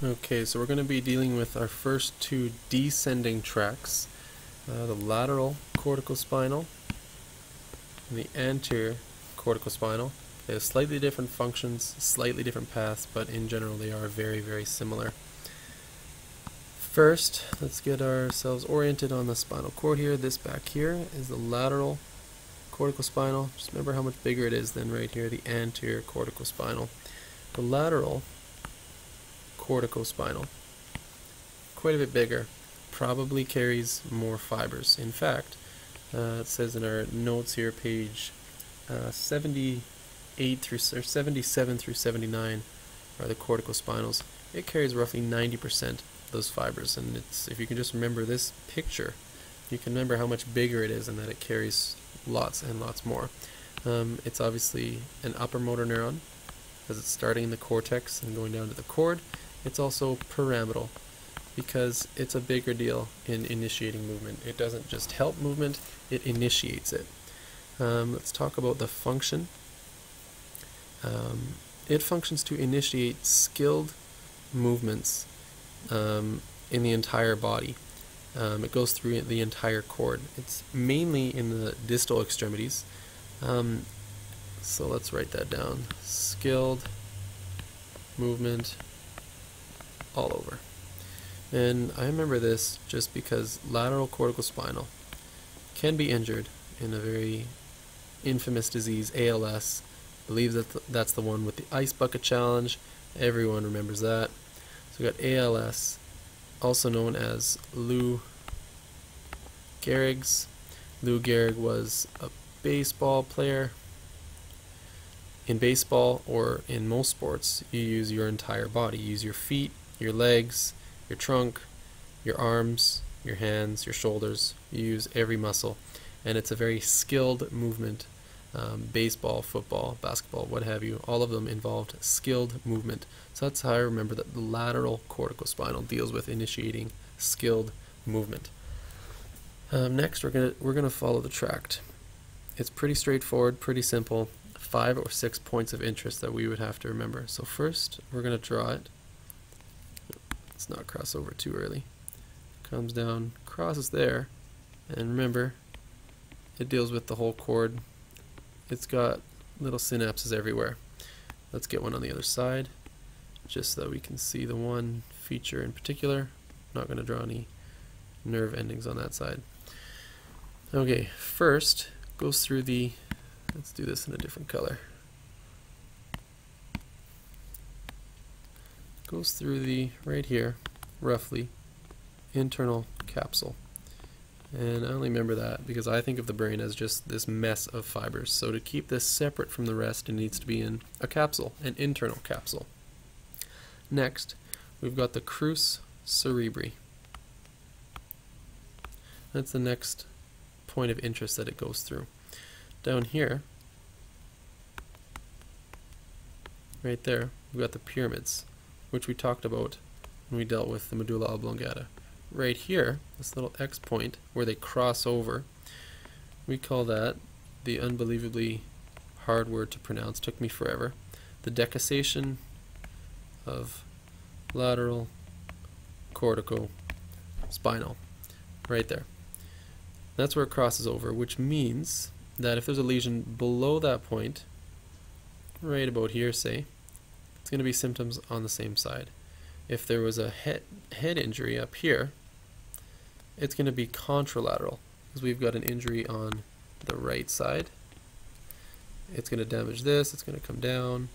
Okay, so we're going to be dealing with our first two descending tracts, the lateral corticospinal and the anterior corticospinal. They have slightly different functions, slightly different paths, but in general they are very, very similar. First, let's get ourselves oriented on the spinal cord here. This back here is the lateral corticospinal. Just remember how much bigger it is than right here, the anterior corticospinal. The lateral corticospinal, quite a bit bigger, probably carries more fibers. In fact, it says in our notes here, page 78 through or 77 through 79 are the corticospinals. It carries roughly 90% of those fibers, and it's, if you can just remember this picture, you can remember how much bigger it is and that it carries lots and lots more. It's obviously an upper motor neuron, because it's starting in the cortex and going down to the cord. It's also pyramidal because it's a bigger deal in initiating movement. It doesn't just help movement, it initiates it. Let's talk about the function. It functions to initiate skilled movements in the entire body. It goes through the entire cord. It's mainly in the distal extremities. So let's write that down. Skilled movement all over. And I remember this just because lateral corticospinal can be injured in a very infamous disease, ALS. I believe that that's the one with the ice bucket challenge. Everyone remembers that. So we got ALS, also known as Lou Gehrig's. Lou Gehrig was a baseball player. In baseball, or in most sports, you use your entire body. You use your feet, your legs, your trunk, your arms, your hands, your shoulders. You use every muscle, and it's a very skilled movement. Baseball, football, basketball, what have you, all of them involved skilled movement. So that's how I remember that the lateral corticospinal deals with initiating skilled movement. Next, we're gonna follow the tract. It's pretty straightforward, pretty simple. 5 or 6 points of interest that we would have to remember. So first, we're going to draw it. Let's not cross over too early. Comes down, crosses there, and remember, it deals with the whole cord. It's got little synapses everywhere. Let's get one on the other side, just so that we can see the one feature in particular. I'm not going to draw any nerve endings on that side. Okay, first, goes through the, let's do this in a different color. Goes through the, right here, roughly, internal capsule. And I only remember that because I think of the brain as just this mess of fibers. So to keep this separate from the rest, it needs to be in a capsule, an internal capsule. Next, we've got the crus cerebri. That's the next point of interest that it goes through. Down here, right there, we've got the pyramids, which we talked about when we dealt with the medulla oblongata. Right here, this little X point where they cross over, we call that the unbelievably hard word to pronounce, took me forever, the decussation of lateral corticospinal, right there. That's where it crosses over, which means that if there's a lesion below that point, right about here, say, it's going to be symptoms on the same side. If there was a head injury up here, it's going to be contralateral, because we've got an injury on the right side. It's going to damage this, it's going to come down, and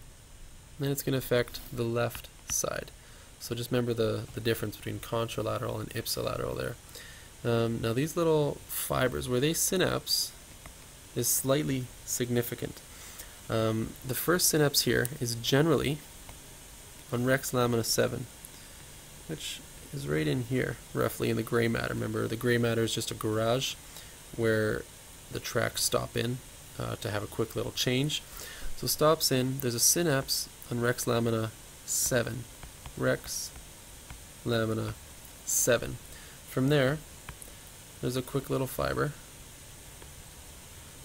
then it's going to affect the left side. So just remember the difference between contralateral and ipsilateral there. Now these little fibers, where they synapse, is slightly significant. The first synapse here is generally on rex lamina 7, which is right in here, roughly in the gray matter. Remember, the gray matter is just a garage where the tracts stop in to have a quick little change. So stops in, there's a synapse on rex lamina 7. Rex lamina 7. From there, there's a quick little fiber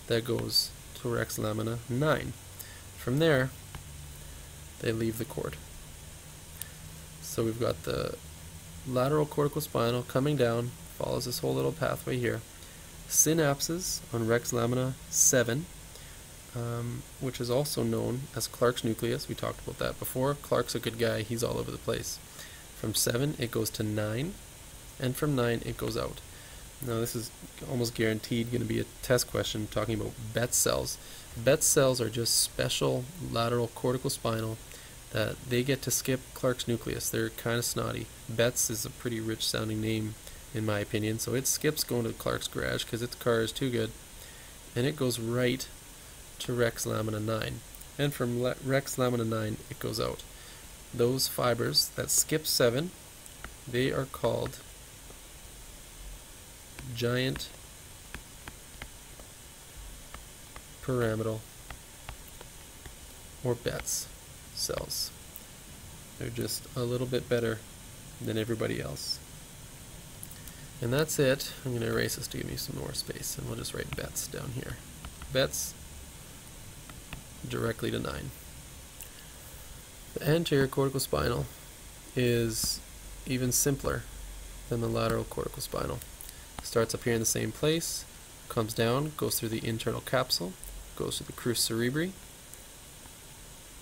that goes to rex lamina 9. From there, they leave the cord. So we've got the lateral corticospinal coming down, follows this whole little pathway here. Synapses on Rex lamina 7, which is also known as Clark's nucleus. We talked about that before. Clark's a good guy, he's all over the place. From 7 it goes to 9, and from 9 it goes out. Now this is almost guaranteed going to be a test question talking about Betz cells. Betz cells are just special lateral corticospinal that they get to skip Clark's nucleus. They're kind of snotty. Betz is a pretty rich sounding name in my opinion, so it skips going to Clark's garage because its car is too good, and it goes right to Rex lamina 9, and from Rex lamina 9 it goes out. Those fibers that skip 7, they are called giant pyramidal or Betz cells. They're just a little bit better than everybody else. And that's it. I'm going to erase this to give me some more space, and we'll just write Betz down here. Betz directly to 9. The anterior corticospinal is even simpler than the lateral corticospinal. Starts up here in the same place, comes down, goes through the internal capsule, goes to the crus cerebri,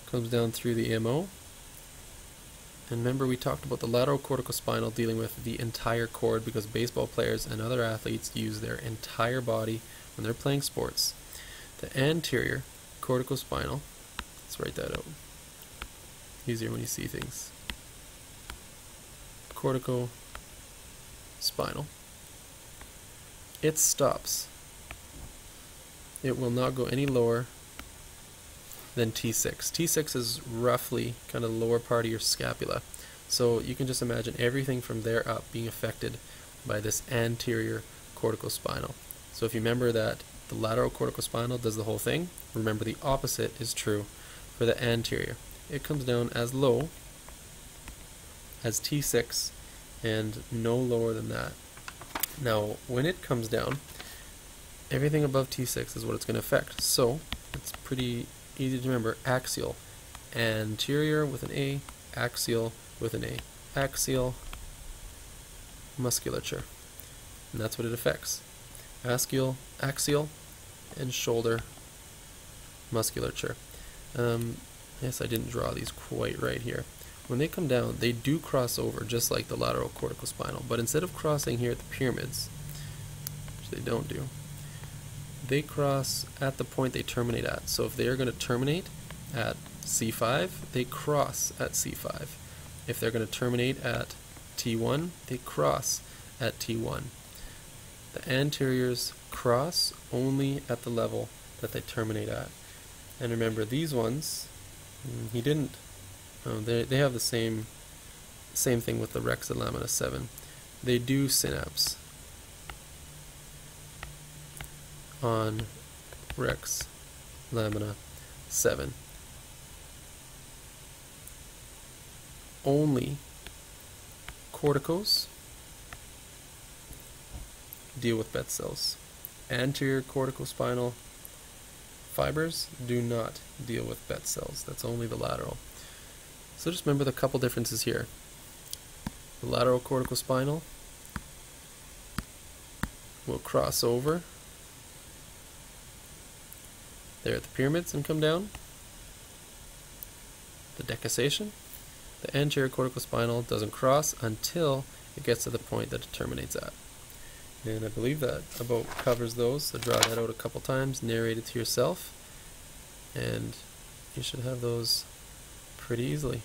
comes down through the MO. And remember, we talked about the lateral corticospinal dealing with the entire cord because baseball players and other athletes use their entire body when they're playing sports. The anterior corticospinal, let's write that out. Easier when you see things. Corticospinal. It stops. It will not go any lower than T6. T6 is roughly kind of the lower part of your scapula. So you can just imagine everything from there up being affected by this anterior corticospinal. So if you remember that the lateral corticospinal does the whole thing, remember the opposite is true for the anterior. It comes down as low as T6 and no lower than that. Now when it comes down, everything above T6 is what it's going to affect. So it's pretty easy to remember. Axial, anterior with an A, axial with an A, axial musculature, and that's what it affects. Axial and shoulder musculature. Yes, I didn't draw these quite right here. When they come down, they do cross over just like the lateral corticospinal, but instead of crossing here at the pyramids, which they don't do, they cross at the point they terminate at. So if they are going to terminate at C5, they cross at C5. If they're going to terminate at T1, they cross at T1. The anteriors cross only at the level that they terminate at. And remember, these ones, he didn't. They have the same thing with the Rex lamina 7. They do synapse on Rex lamina 7. Only corticos deal with Betz cells. Anterior corticospinal fibers do not deal with Betz cells. That's only the lateral. So just remember the couple differences here. The lateral corticospinal will cross over there at the pyramids and come down. The decussation. The anterior corticospinal doesn't cross until it gets to the point that it terminates at. And I believe that about covers those. So draw that out a couple times, narrate it to yourself, and you should have those pretty easily.